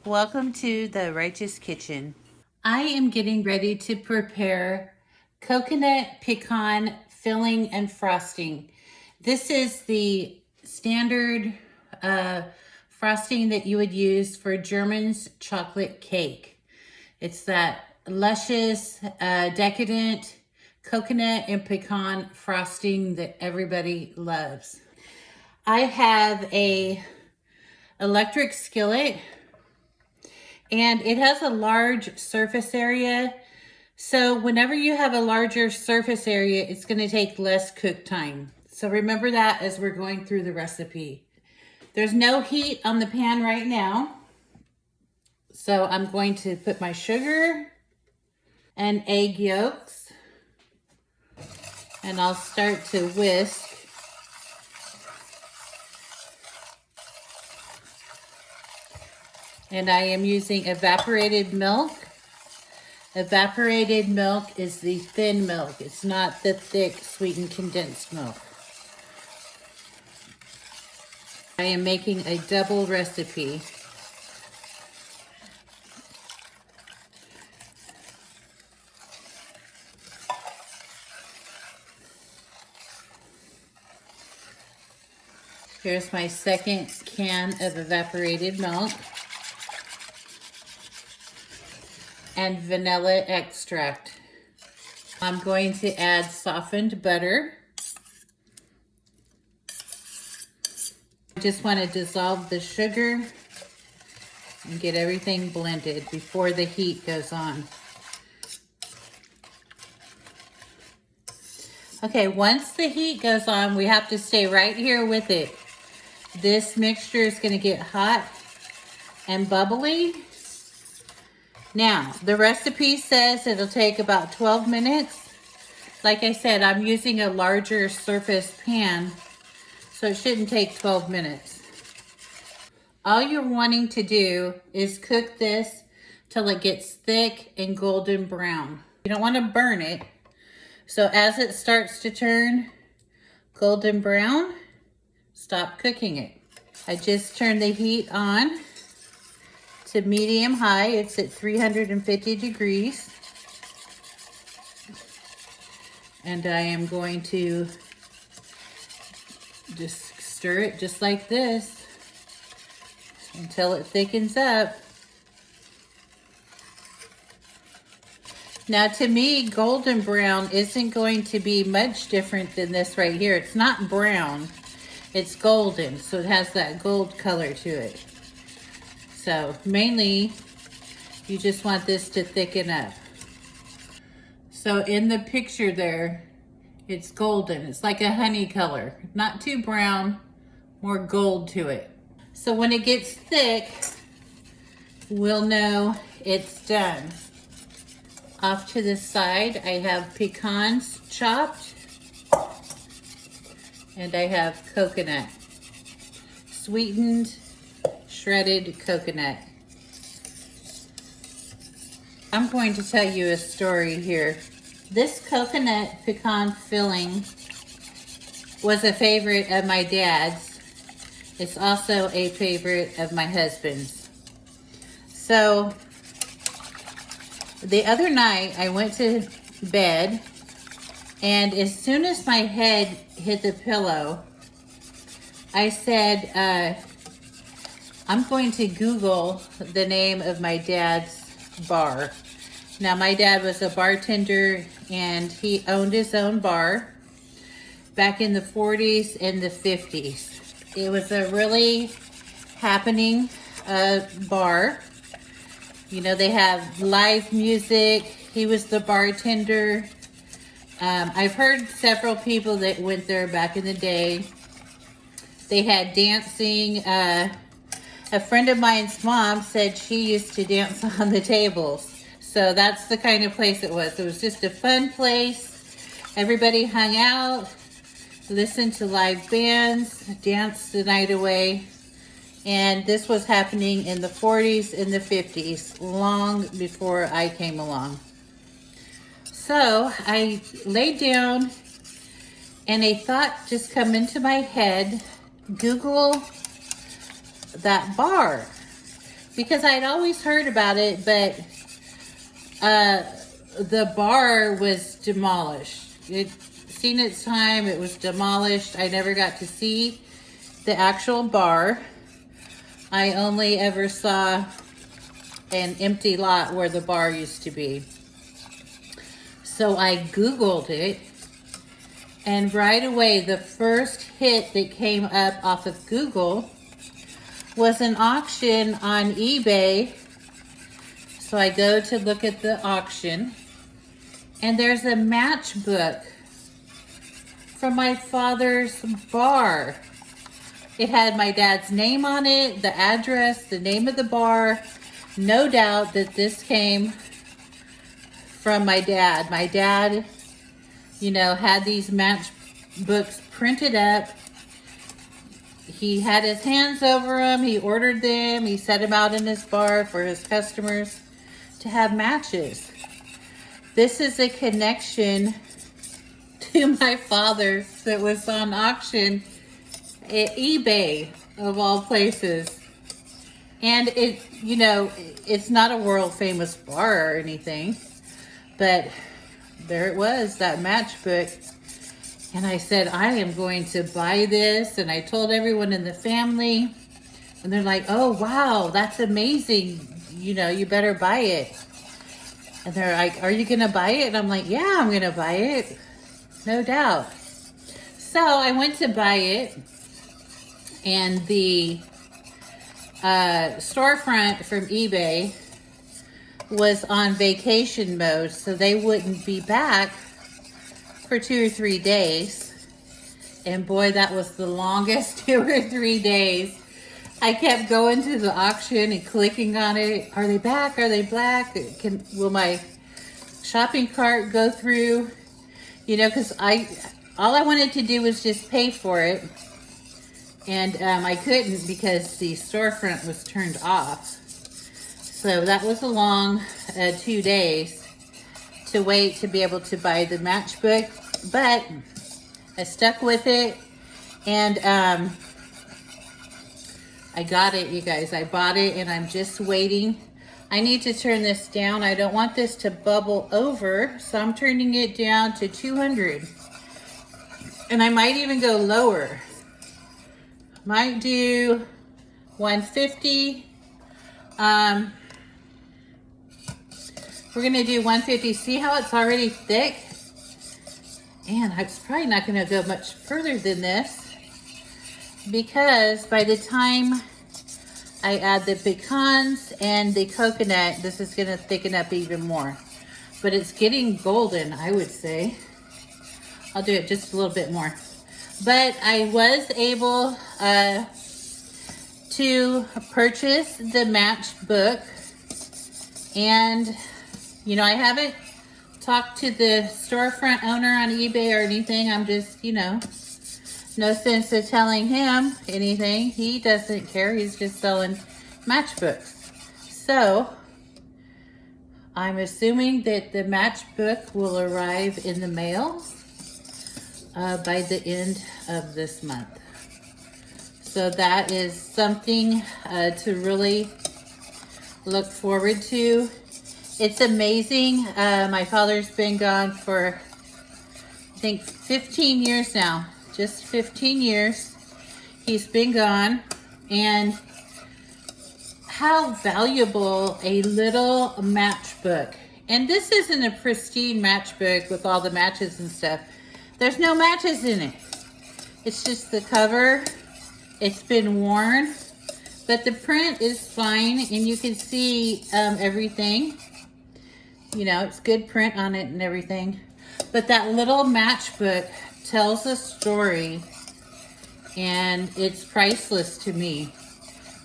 Welcome to the Righteous Kitchen. I am getting ready to prepare coconut pecan filling and frosting. This is the standard frosting that you would use for German's chocolate cake. It's that luscious, decadent coconut and pecan frosting that everybody loves. I have a electric skillet, and it has a large surface area. So whenever you have a larger surface area, it's going to take less cook time. So remember that as we're going through the recipe. There's no heat on the pan right now. So I'm going to put my sugar and egg yolks, and I'll start to whisk. And I am using evaporated milk. Evaporated milk is the thin milk. It's not the thick, sweetened, condensed milk. I am making a double recipe. Here's my second can of evaporated milk and vanilla extract. I'm going to add softened butter. I just want to dissolve the sugar and get everything blended before the heat goes on. Okay, once the heat goes on, we have to stay right here with it. This mixture is going to get hot and bubbly. Now, the recipe says it'll take about 12 minutes. Like I said, I'm using a larger surface pan, so it shouldn't take 12 minutes. All you're wanting to do is cook this till it gets thick and golden brown. You don't want to burn it. So as it starts to turn golden brown, stop cooking it. I just turned the heat on to medium high. It's at 350 degrees. And I am going to just stir it just like this until it thickens up. Now, to me, golden brown isn't going to be much different than this right here. It's not brown, it's golden, so it has that gold color to it. So mainly, you just want this to thicken up. So in the picture there, it's golden. It's like a honey color. Not too brown, more gold to it. So when it gets thick, we'll know it's done. Off to the side, I have pecans chopped, and I have coconut, sweetened, shredded coconut. I'm going to tell you a story here. This coconut pecan filling was a favorite of my dad's. It's also a favorite of my husband's. So the other night I went to bed, and as soon as my head hit the pillow, I said, I'm going to Google the name of my dad's bar. Now, my dad was a bartender, and he owned his own bar back in the 40s and the 50s. It was a really happening bar. You know, they have live music. He was the bartender. I've heard several people that went there back in the day. They had dancing. A friend of mine's mom said she used to dance on the tables. So that's the kind of place it was. It was just a fun place. Everybody hung out, listened to live bands, danced the night away. And this was happening in the 40s and the 50s, long before I came along. So I laid down, and a thought just come into my head. Google that bar. because I'd always heard about it, but the bar was demolished. It seen its time. It was demolished. I never got to see the actual bar. I only ever saw an empty lot where the bar used to be. So I Googled it, and right away the first hit that came up off of Google was an auction on eBay. So I go to look at the auction, and there's a matchbook from my father's bar. It had my dad's name on it, the address, the name of the bar. No doubt that this came from my dad. My dad, you know, had these matchbooks printed up. He had his hands over them. He ordered them. He set them out in his bar for his customers to have matches. This is a connection to my father that was on auction at eBay, of all places. And it, you know, it's not a world famous bar or anything, but there it was, that matchbook. And I said, I am going to buy this. And I told everyone in the family, and they're like, oh, wow, that's amazing. You know, you better buy it. And they're like, are you going to buy it? And I'm like, yeah, I'm going to buy it. No doubt. So I went to buy it, and the storefront from eBay was on vacation mode, so they wouldn't be back for 2 or 3 days. And boy, that was the longest 2 or 3 days. I kept going to the auction and clicking on it. Are they back? Are they black? Will my shopping cart go through? You know, because all I wanted to do was just pay for it. And I couldn't because the storefront was turned off. So that was a long 2 days to wait to be able to buy the matchbook. But I stuck with it, and I got it, you guys. I bought it, and I'm just waiting. I need to turn this down. I don't want this to bubble over, so I'm turning it down to 200. And I might even go lower. Might do 150. We're gonna do 150. See how it's already thick? And I'm probably not gonna go much further than this, because by the time I add the pecans and the coconut, this is gonna thicken up even more. But it's getting golden, I would say. I'll do it just a little bit more. But I was able to purchase the matchbook, and you know, I haven't talked to the storefront owner on eBay or anything. I'm just, you know, no sense of telling him anything. He doesn't care. He's just selling matchbooks. So I'm assuming that the matchbook will arrive in the mail by the end of this month. So that is something to really look forward to. It's amazing. My father's been gone for, I think, 15 years now. Just 15 years he's been gone. And how valuable a little matchbook. And this isn't a pristine matchbook with all the matches and stuff. There's no matches in it. It's just the cover. It's been worn, but the print is fine, and you can see everything. You know, it's good print on it and everything. But that little matchbook tells a story, and it's priceless to me.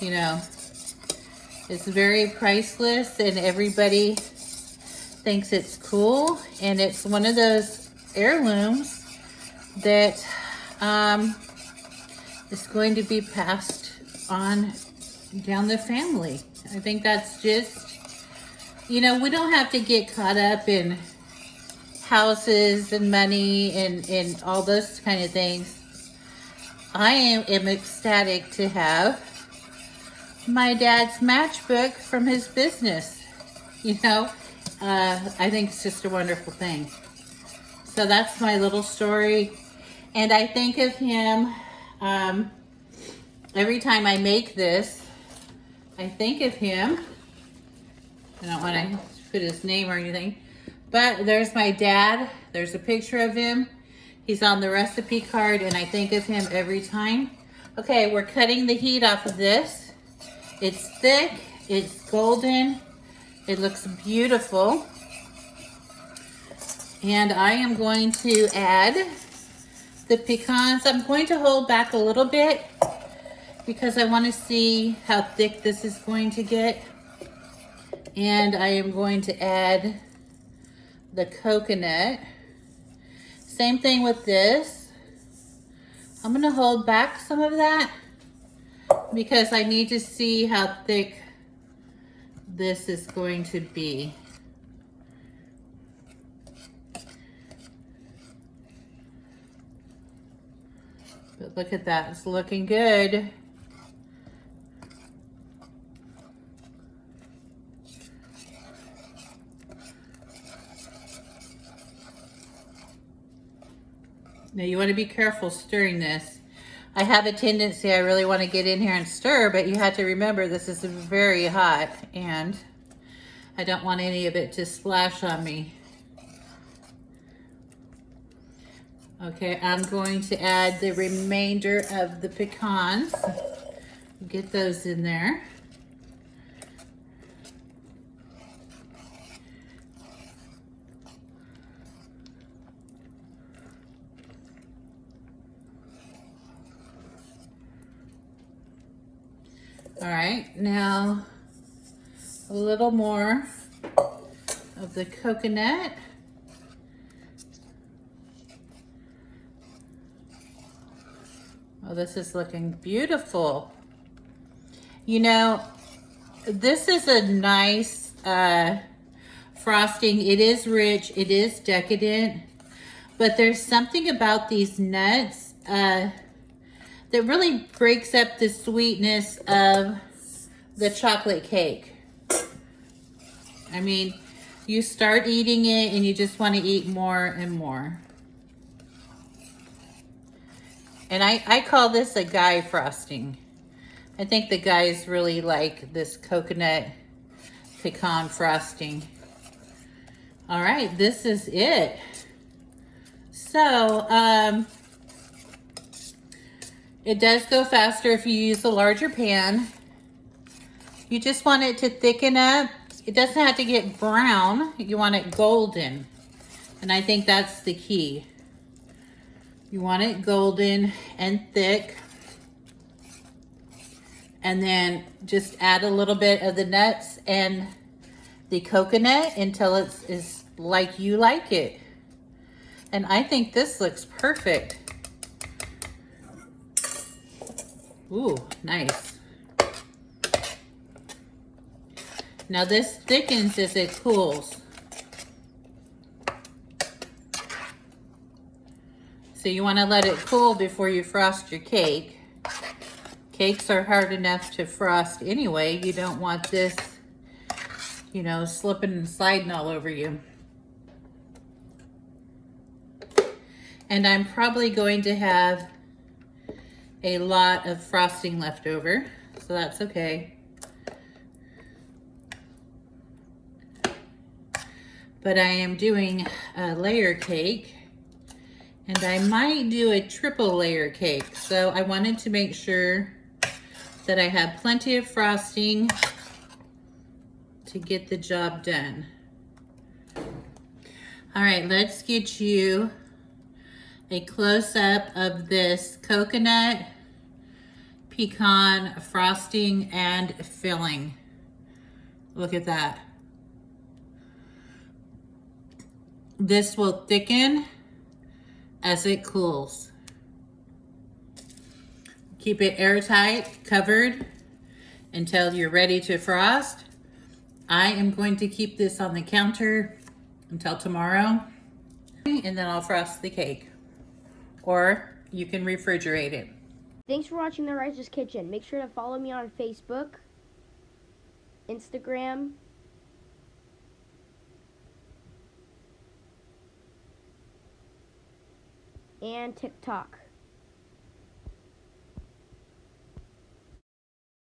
You know, it's very priceless, and everybody thinks it's cool, and it's one of those heirlooms that is going to be passed on down the family. I think that's just, you know, we don't have to get caught up in houses and money and all those kind of things. I am ecstatic to have my dad's matchbook from his business. You know, I think it's just a wonderful thing. So that's my little story. And I think of him every time I make this. I think of him. I don't want to put his name or anything. But there's my dad. There's a picture of him. He's on the recipe card, and I think of him every time. Okay, we're cutting the heat off of this. It's thick. It's golden. It looks beautiful. And I am going to add the pecans. I'm going to hold back a little bit because I want to see how thick this is going to get. And I am going to add the coconut. Same thing with this. I'm going to hold back some of that because I need to see how thick this is going to be. But look at that, it's looking good. Now you want to be careful stirring this. I have a tendency, I really want to get in here and stir, but you have to remember this is very hot and I don't want any of it to splash on me. Okay, I'm going to add the remainder of the pecans. Get those in there. All right, now a little more of the coconut. Oh, this is looking beautiful. You know, this is a nice frosting. It is rich, it is decadent, but there's something about these nuts that really breaks up the sweetness of the chocolate cake. I mean, you start eating it and you just want to eat more and more. And I call this a guy frosting. I think the guys really like this coconut pecan frosting. All right, this is it. So, it does go faster if you use a larger pan. You just want it to thicken up. It doesn't have to get brown. You want it golden. And I think that's the key. You want it golden and thick. And then just add a little bit of the nuts and the coconut until it's like you like it. And I think this looks perfect. Ooh, nice. Now this thickens as it cools. So you want to let it cool before you frost your cake. Cakes are hard enough to frost anyway. You don't want this, you know, slipping and sliding all over you. And I'm probably going to have a lot of frosting left over, so that's okay. But I am doing a layer cake, and I might do a triple layer cake. So I wanted to make sure that I have plenty of frosting to get the job done. All right, let's get you a close-up of this coconut, pecan frosting, and filling. Look at that. This will thicken as it cools. Keep it airtight, covered, until you're ready to frost. I am going to keep this on the counter until tomorrow, and then I'll frost the cake. Or you can refrigerate it. Thanks for watching The Righteous Kitchen. Make sure to follow me on Facebook Instagram, and TikTok.